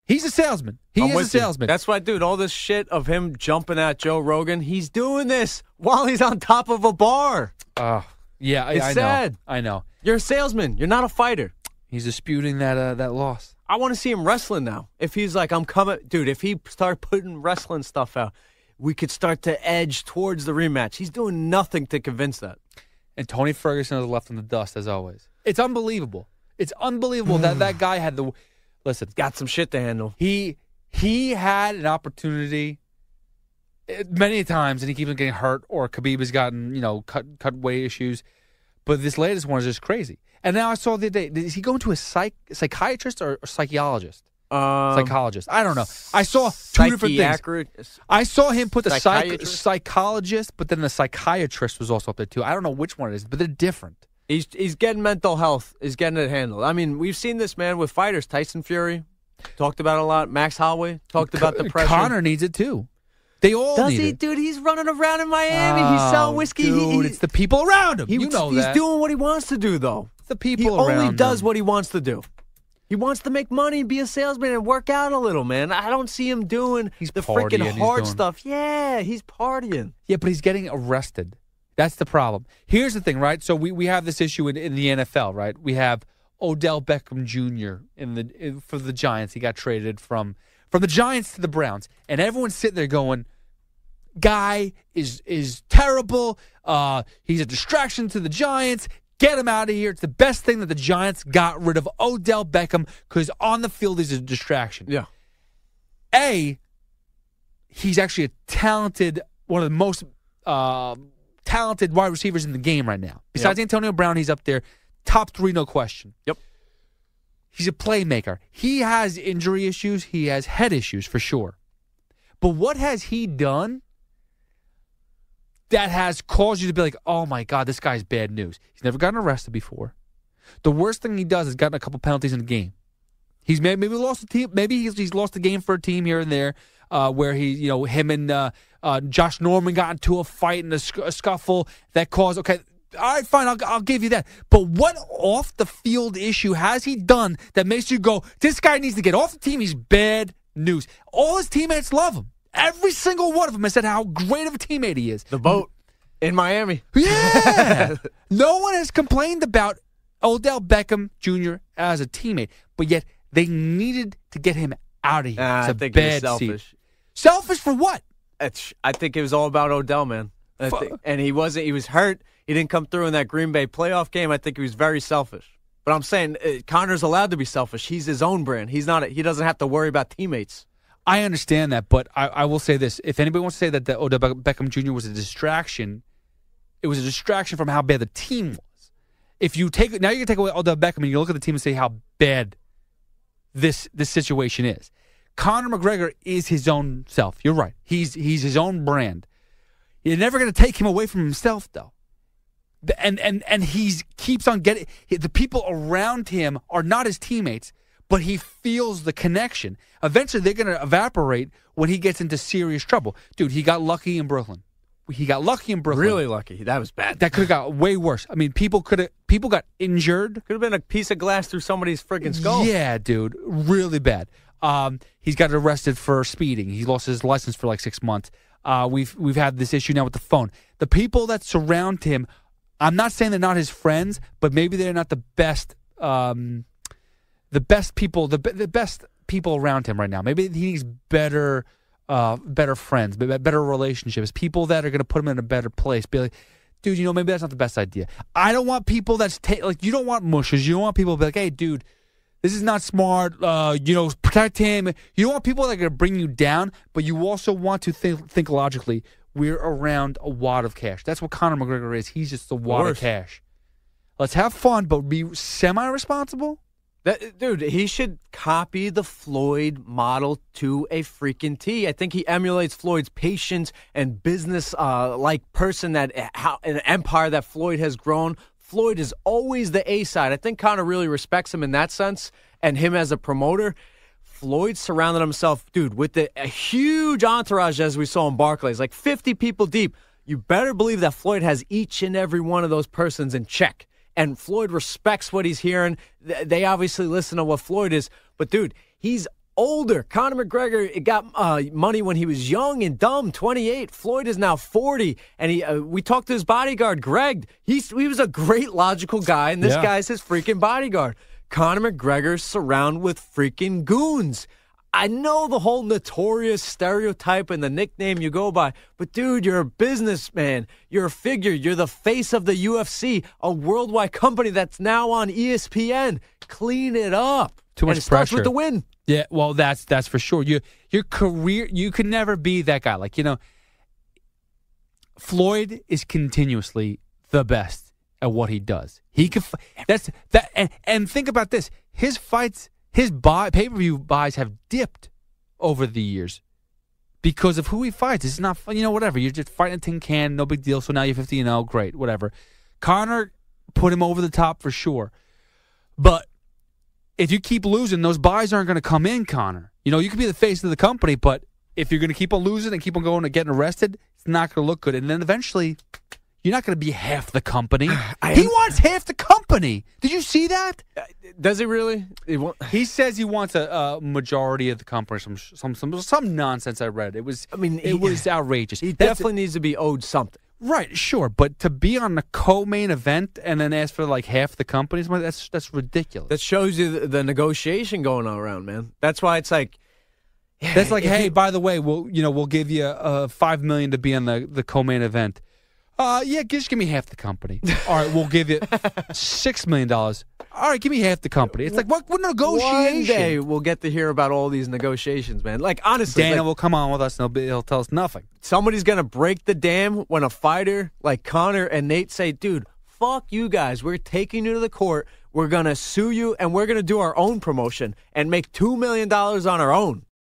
He's a salesman. He is a salesman. That's why, dude, all this shit of him jumping at Joe Rogan, he's doing this while he's on top of a bar. Yeah, it's I sad. know. I know. You're a salesman. You're not a fighter. He's disputing that loss. I want to see him wrestling now. If he's like, I'm coming. Dude, if he start putting wrestling stuff out, we could start to edge towards the rematch. He's doing nothing to convince that. And Tony Ferguson is left in the dust, as always. It's unbelievable. It's unbelievable that guy had the... Listen. Got some shit to handle. He had an opportunity many times, and he keeps on getting hurt, or Khabib has gotten, cut weight issues. But this latest one is just crazy. And now I saw the other day, is he going to a psychiatrist or psychologist? Psychologist. I don't know. I saw two different things. I saw him put the psychologist, but then the psychiatrist was also up there too. I don't know which one it is, but they're different. He's getting mental health. He's getting it handled. I mean, we've seen this, man, with fighters. Tyson Fury talked about it a lot. Max Holloway talked about depression. Connor needs it too. They all Does need he, it. Dude? He's running around in Miami. He's selling whiskey. Dude, it's the people around him. You know that. He's doing what he wants to do, though. It's the people around him. He only does what he wants to do. He wants to make money, be a salesman, and work out a little, man. I don't see him doing the freaking hard stuff. Yeah, he's partying. Yeah, but he's getting arrested. That's the problem. Here's the thing, right? So we have this issue in the NFL, right? We have Odell Beckham Jr. for the Giants. He got traded from the Giants to the Browns, and everyone's sitting there going, "Guy is terrible. He's a distraction to the Giants. Get him out of here." It's the best thing that the Giants got rid of Odell Beckham, because on the field he's a distraction. Yeah. He's actually a talented, one of the most talented wide receivers in the game right now. Besides Antonio Brown, he's up there. Top 3, no question. Yep. He's a playmaker. He has injury issues. He has head issues for sure. But what has he done that has caused you to be like, oh, my God, this guy's bad news? He's never gotten arrested before. The worst thing he does is gotten a couple penalties in the game. He's maybe lost a team. Maybe he's lost a game for a team here and there where him and Josh Norman got into a fight and a scuffle that caused, okay, all right, fine, I'll give you that. But what off-the-field issue has he done that makes you go, this guy needs to get off the team? He's bad news. All his teammates love him. Every single one of them has said how great of a teammate he is. The boat in Miami. Yeah. No one has complained about Odell Beckham Jr. as a teammate, but yet they needed to get him out of here. I think he was selfish. Selfish for what? I think it was all about Odell, man. And he wasn't. He was hurt. He didn't come through in that Green Bay playoff game. I think he was very selfish. But I'm saying Connor's allowed to be selfish. He's his own brand. He's not. He doesn't have to worry about teammates. I understand that, but I will say this. If anybody wants to say that the Odell Beckham Jr. was a distraction, it was a distraction from how bad the team was. If you take now, you can take away Odell Beckham and you look at the team and say how bad this situation is. Conor McGregor is his own self. You're right. He's his own brand. You're never going to take him away from himself, though. And he keeps on getting the people around him are not his teammates, but he feels the connection. Eventually, they're going to evaporate when he gets into serious trouble. Dude, he got lucky in Brooklyn. Really lucky. That was bad. That could have got way worse. I mean, people got injured. Could have been a piece of glass through somebody's freaking skull. Yeah, dude, really bad. He's got arrested for speeding. He lost his license for like 6 months. We've had this issue now with the phone. The people that surround him, I'm not saying they're not his friends, but maybe they're not the best people, the best people around him right now. Maybe he needs better friends, better relationships, people that are going to put him in a better place. Be like, dude, maybe that's not the best idea. I don't want people you don't want mushers. You don't want people to be like, hey, dude, this is not smart. Protect him. You don't want people that are going to bring you down, but you also want to think logically. We're around a wad of cash. That's what Conor McGregor is. He's just a wad of cash. Let's have fun, but be semi-responsible. Dude, he should copy the Floyd model to a freaking T. I think he emulates Floyd's patience and business-like person, an empire that Floyd has grown. Floyd is always the A side. I think Conor really respects him in that sense, and him as a promoter. Floyd surrounded himself, dude, with a huge entourage as we saw in Barclays, like 50 people deep. You better believe that Floyd has each and every one of those persons in check. And Floyd respects what he's hearing. They obviously listen to what Floyd is. But, dude, he's older. Conor McGregor got money when he was young and dumb, 28. Floyd is now 40. And we talked to his bodyguard, Greg. He was a great logical guy, and this guy's his freaking bodyguard. Conor McGregor's surrounded with freaking goons. I know the whole notorious stereotype and the nickname you go by, but dude, you're a businessman. You're a figure. You're the face of the UFC, a worldwide company that's now on ESPN. Clean it up. Too much and it starts pressure with the win. Yeah, well, that's for sure. Your career, you can never be that guy. Like, Floyd is continuously the best at what he does. He can. That's that. And think about this: his fights. His pay-per-view buys have dipped over the years because of who he fights. It's not, whatever. You're just fighting a tin can, no big deal. So now you're 50-0, great, whatever. Conor put him over the top for sure. But if you keep losing, those buys aren't going to come in, Conor. You could be the face of the company, but if you're going to keep on losing and keep on going and getting arrested, it's not going to look good. And then eventually, you're not going to be half the company. He wants half the company. Did you see that? Does he really? He says he wants a majority of the company. Some nonsense I read. It was outrageous. He definitely needs to be owed something. Right, sure, but to be on the co-main event and then ask for like half the company, that's ridiculous. That shows you the negotiation going on around, man. That's why it's like. Yeah, that's like, hey, by the way, we'll give you $5 million to be on the co-main event. Just give me half the company. All right, we'll give you $6 million. All right, give me half the company. It's like, what negotiation? One day we'll get to hear about all these negotiations, man. Like, honestly. Dana will come on with us and he'll tell us nothing. Somebody's going to break the dam when a fighter like Conor and Nate say, dude, fuck you guys. We're taking you to the court. We're going to sue you, and we're going to do our own promotion and make $2 million on our own.